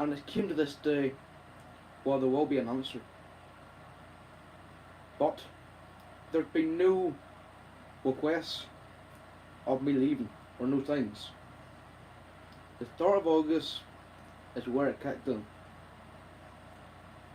And it came to this day, well, there will be an answer. But there's been no requests of me leaving, or no signs. The start of August is where it kicked in.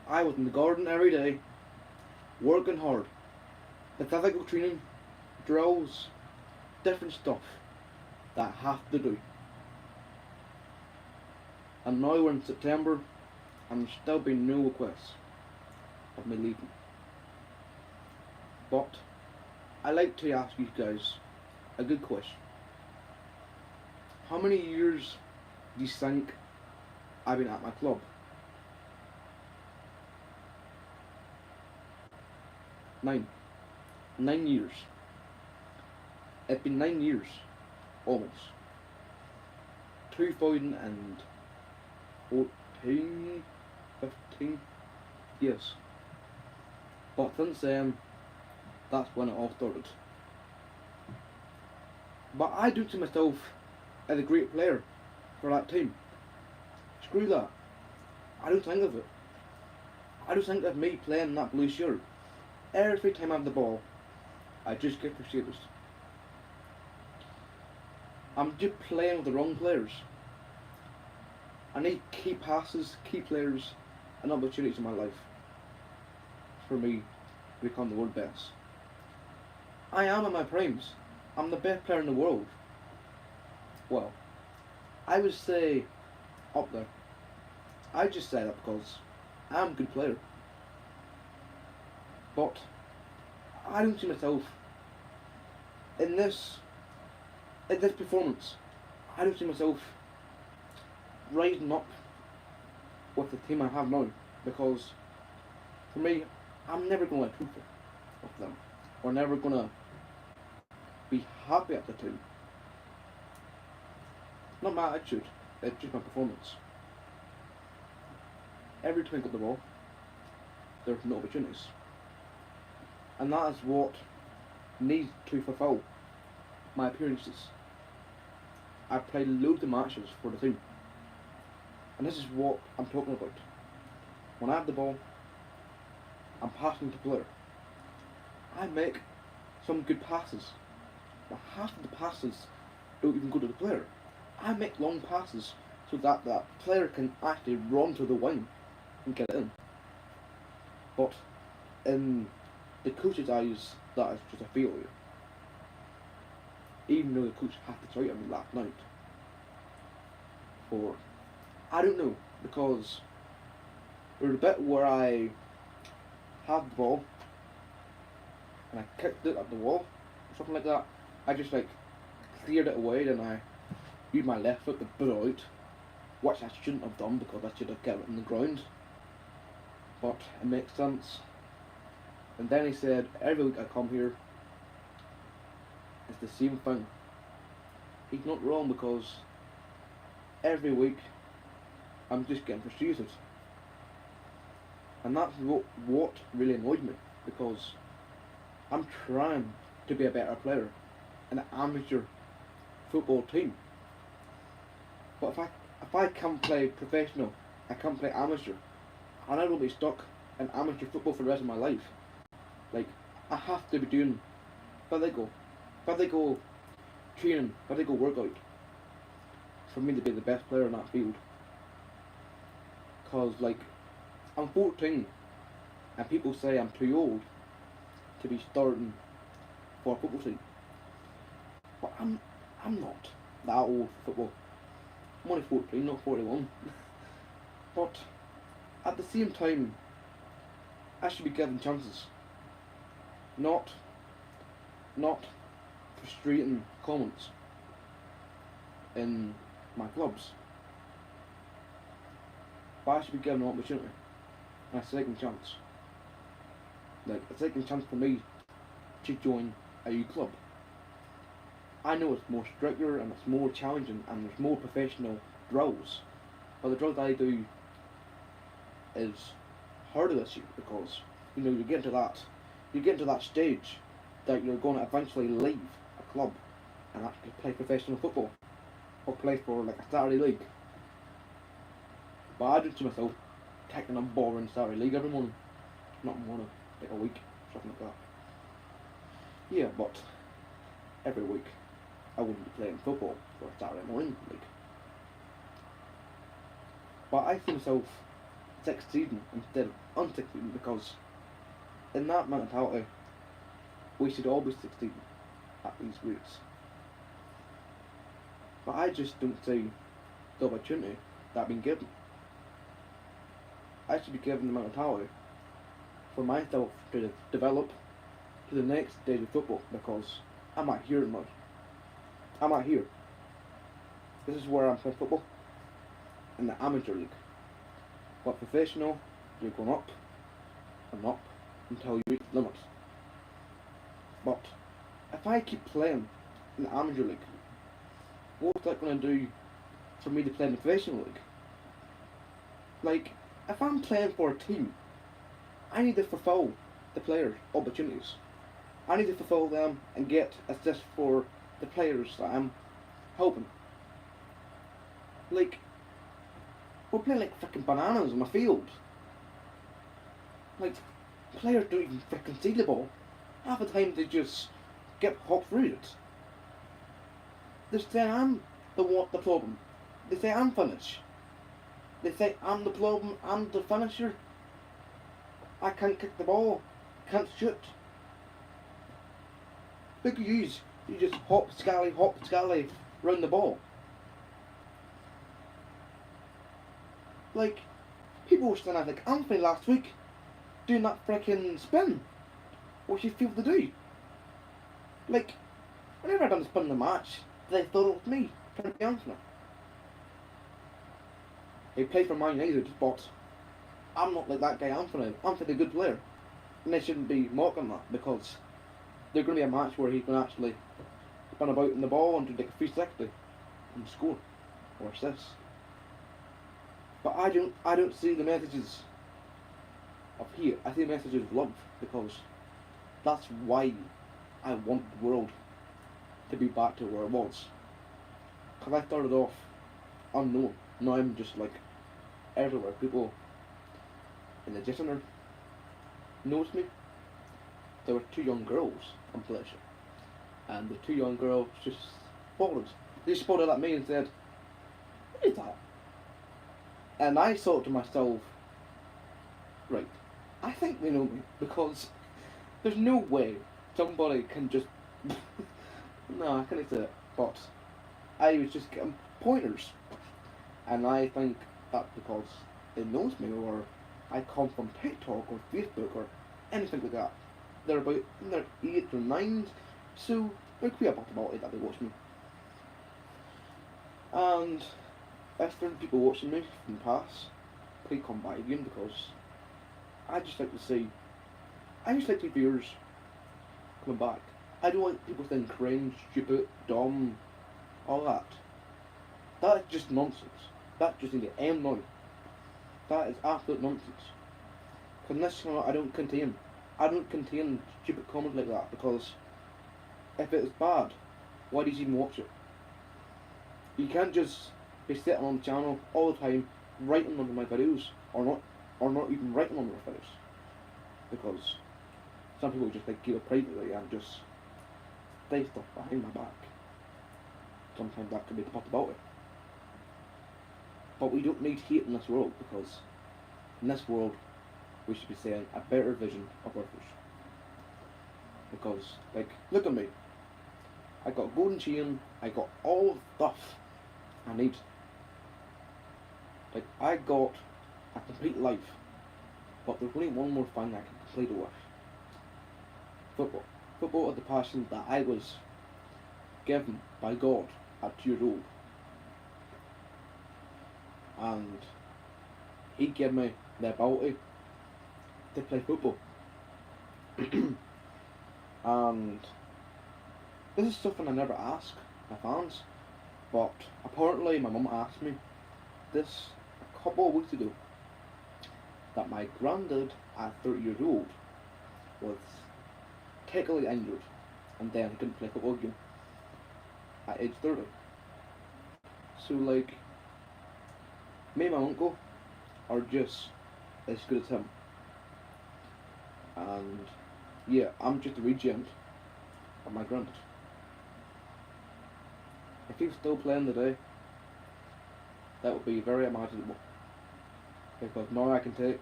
I was in the garden every day, working hard, the physical training, drills, different stuff that I have to do. And now we're in September and there's still been no requests of me leaving. But I like to ask you guys a good question. How many years do you think I've been at my club? 9. 9 years. It's been 9 years, almost. 2014, 15, yes. But since then, that's when it all started. But I do to myself as a great player for that team. Screw that. I don't think of it. I don't think of me playing that blue shirt. Every time I have the ball, I just get frustrated. I'm just playing with the wrong players. I need key passes, key players, and opportunities in my life for me to become the world best. I am in my primes. I'm the best player in the world. Well, I would say up there. I just say that because I'm a good player. But I don't see myself in this performance. I don't see myself rising up with the team I have now, because for me, I'm never going to win a trophy with them, or never going to be happy at the team. Not my attitude, it's just my performance. Every time I get the ball, there's no opportunities. And that is what needs to fulfill my appearances. I played loads of matches for the team. And this is what I'm talking about. When I have the ball, I'm passing to player. I make some good passes. But half of the passes don't even go to the player. I make long passes so that that player can actually run to the wing and get it in. But in the coach's eyes, that is just a failure. Even though the coach had to try it on me last night. For, I don't know, because there's a bit where I had the ball and I kicked it at the wall, or something like that. I just like cleared it away, and I used my left foot to put it out, which I shouldn't have done because I should have kept it in the ground. But it makes sense. And then he said, every week I come here, it's the same thing. He's not wrong, because every week I'm just getting frustrated. And that's what really annoyed me, because I'm trying to be a better player in an amateur football team. But if I can't play professional, I can't play amateur, and I will be stuck in amateur football for the rest of my life. Like, I have to be doing physical training, physical workout for me to be the best player in that field. Cause like, I'm 14 and people say I'm too old to be starting for a football team. But I'm not that old for football. I'm only 14, not 41. But at the same time, I should be given chances. Not frustrating comments in my clubs. But I should be given an opportunity and a second chance. Like a second chance for me to join a youth club. I know it's more stricter and it's more challenging and there's more professional drills, but the drills I do is harder this year because you get into that stage that you're going to eventually leave a club and actually play professional football or play for like a Saturday league. But I don't see myself taking a boring Saturday league every morning. Not more than like a week, something like that. Yeah, but every week I wouldn't be playing football for a Saturday morning league. But I see myself succeeding instead of unsucceeding because in that mentality we should always succeed at these rates. But I just don't see the opportunity that I've been given. I should be given the mentality for myself to develop to the next stage of football because I'm not here anymore. I'm not here. This is where I'm playing football in the amateur league. But professional, you're going up and up until you reach the limit. But if I keep playing in the amateur league, what's that going to do for me to play in the professional league? Like, if I'm playing for a team, I need to fulfill the players' opportunities. I need to fulfill them and get assists for the players that I'm helping. Like, we're playing like freaking bananas on my field. Like, players don't even freaking see the ball. Half the time they just get hopped through it. They say I'm the problem. They say I'm finished. They say I'm the problem, I'm the finisher. I can't kick the ball, can't shoot. Look at you just hop scally round the ball. Like, people were standing like Anthony last week doing that freaking spin. What you feel to do? Like, whenever I done a spin in the match, they thought it was me trying to be Anthony. He played for Man United, but I'm not like that guy Anthony. Anthony's a good player. And they shouldn't be mocking that because there's going to be a match where he can actually spin about in the ball and do like a 360 and score or assist. But I don't see the messages of hate. I see the messages of love because that's why I want the world to be back to where it was. Because I started off unknown. Now I'm just like everywhere. People in the gym center noticed me. There were two young girls on pleasure. And the two young girls just spotted. They spotted at me and said, "What is that?" And I thought to myself, right, I think they know me because there's no way somebody can just no, I can't say it, but I was just getting pointers. And I think that's because they knows me or I come from TikTok or Facebook or anything like that. They're about in their 8 or 9, so there could be about it that they watch me. And if there are people watching me from the past, please come back again because I just like to see viewers coming back. I don't like people saying cringe, stupid, dumb, all that. That is just nonsense. That's just in the end now. That is absolute nonsense. Because in this channel I don't contain stupid comments like that because if it is bad, why do you even watch it? You can't just be sitting on the channel all the time writing under my videos or not even writing under my videos. Because some people just like keep it privately and just say stuff behind my back. Sometimes that can be the possibility. But we don't need hate in this world because in this world we should be saying a better vision of our future. Because, like, look at me. I got a golden chain, I got all the stuff I need. Like, I got a complete life. But there's only one more thing I can complete it with. Football. Football is the passion that I was given by God at 2 years old. And he gave me the ability to play football. And this is something I never ask my fans, but apparently my mum asked me this a couple of weeks ago that my granddad at 30 years old was technically injured and then he couldn't play football again at age 30. So like, me and my uncle are just as good as him. And yeah, I'm just a regent of my granddad. If he was still playing today, that would be very imaginable. Because now I can take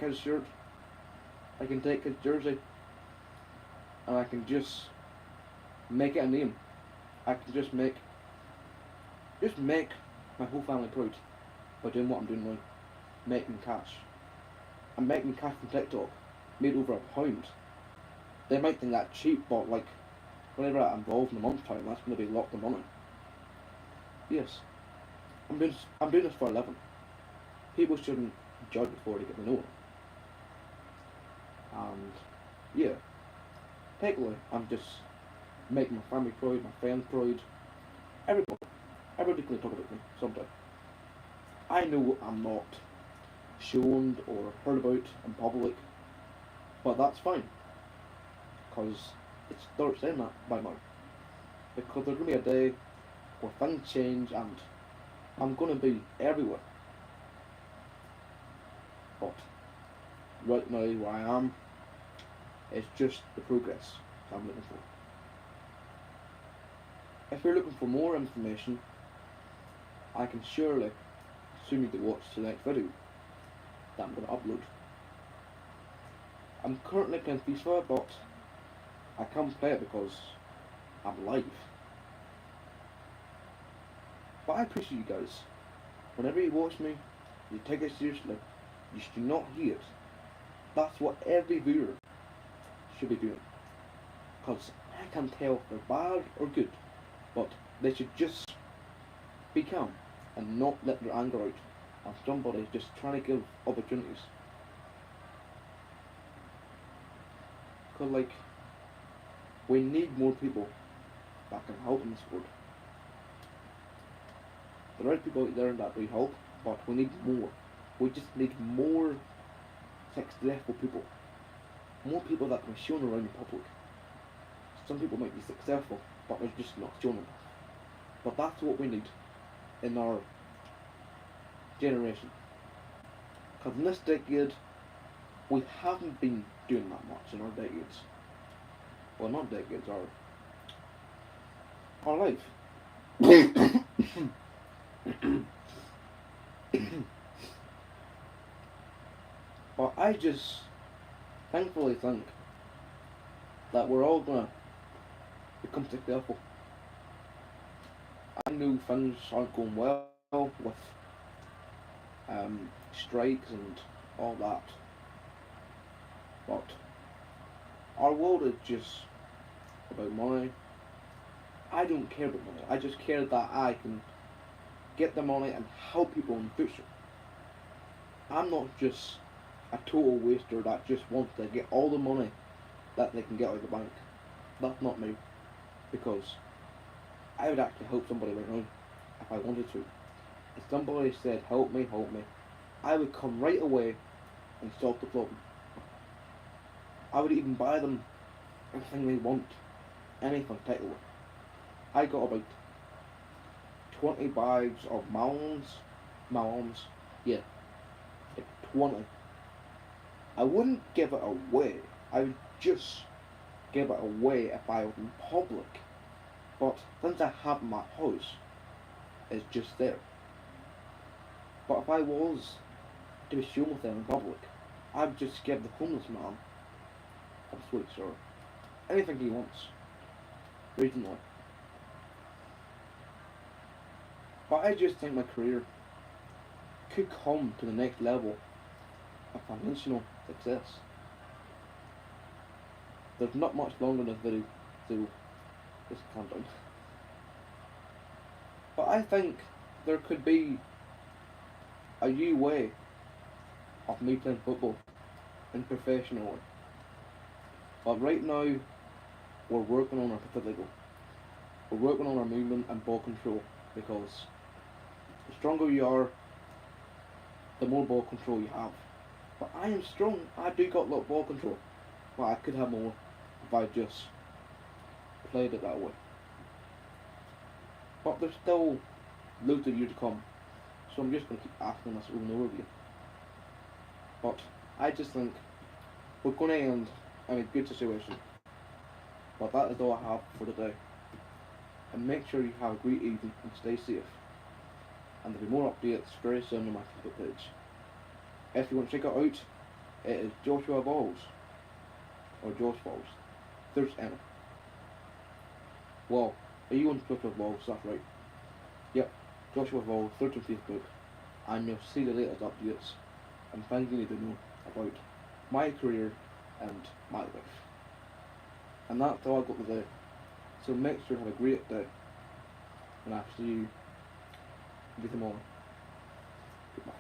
his shirt, I can take his jersey, and I can just make it a name. I can just make my whole family proud by doing what I'm doing now, making cash. I'm making cash from TikTok, made over £1. They might think that's cheap, but like, whenever I'm involved in a month's time, that's going to be lots of money. Yes, I'm doing this for a living. People shouldn't judge before they get to know it. And yeah, technically, I'm just making my family proud, my friends proud, everybody. Everybody can talk about me sometime. I know I'm not shown or heard about in public, but that's fine, because it starts saying that by now. Because there's going to be a day where things change and I'm going to be everywhere. But right now where I am, it's just the progress I'm looking for. If you're looking for more information, I can surely assume you to watch the next video that I'm going to upload. I'm currently playing FIFA, but I can't play it because I'm live. But I appreciate you guys. Whenever you watch me, you take it seriously. You should not hate. That's what every viewer should be doing. Because I can't tell if they're bad or good, but they should just be calm and not let their anger out on somebody just trying to give opportunities. Because like, we need more people that can help in this world. There are people out there that we help, but we need more. We just need more successful people. More people that can be shown around in public. Some people might be successful, but they're just not shown enough. But that's what we need in our generation. Because in this decade, we haven't been doing that much in our decades. Well, not decades, our life. But I just thankfully think that we're all gonna become successful. I know things aren't going well with strikes and all that, but our world is just about money. I don't care about money. I just care that I can get the money and help people in the future. I'm not just a total waster that just wants to get all the money that they can get out of the bank. That's not me. Because I would actually help somebody right now if I wanted to. If somebody said, help me, I would come right away and solve the problem. I would even buy them anything they want. Anything, technically. I got about 20 bags of melons, yeah, like 20. I wouldn't give it away. I would just give it away if I was in public. But since I have my house, it's just there. But if I was to be shown with them in public, I would just give the homeless man a sweet sir. Anything he wants. Reasonably. But I just think my career could come to the next level of financial success. There's not much longer in this video, so just calm down. But I think there could be a new way of me playing football in professionally. But right now, we're working on our physical. We're working on our movement and ball control, because the stronger you are, the more ball control you have. But I am strong. I do got a lot of ball control. But I could have more if I just played it that way. But there's still loads of years to come. So I'm just going to keep asking this over and over again. But I just think we're going to end in a good situation. But that is all I have for today. And make sure you have a great evening and stay safe. And there'll be more updates very soon on my Facebook page. If you want to check it out, it is Joshua Vauls. Or Josh Vauls. There's Emma. Well, are you on Joshua Vauls? That's right. Yep, Joshua Vauls, search on Facebook. And you'll see the latest updates and things you need to know about my career and my life. And that's all I've got today. So make sure you have a great day. And I'll see you tomorrow. Goodbye.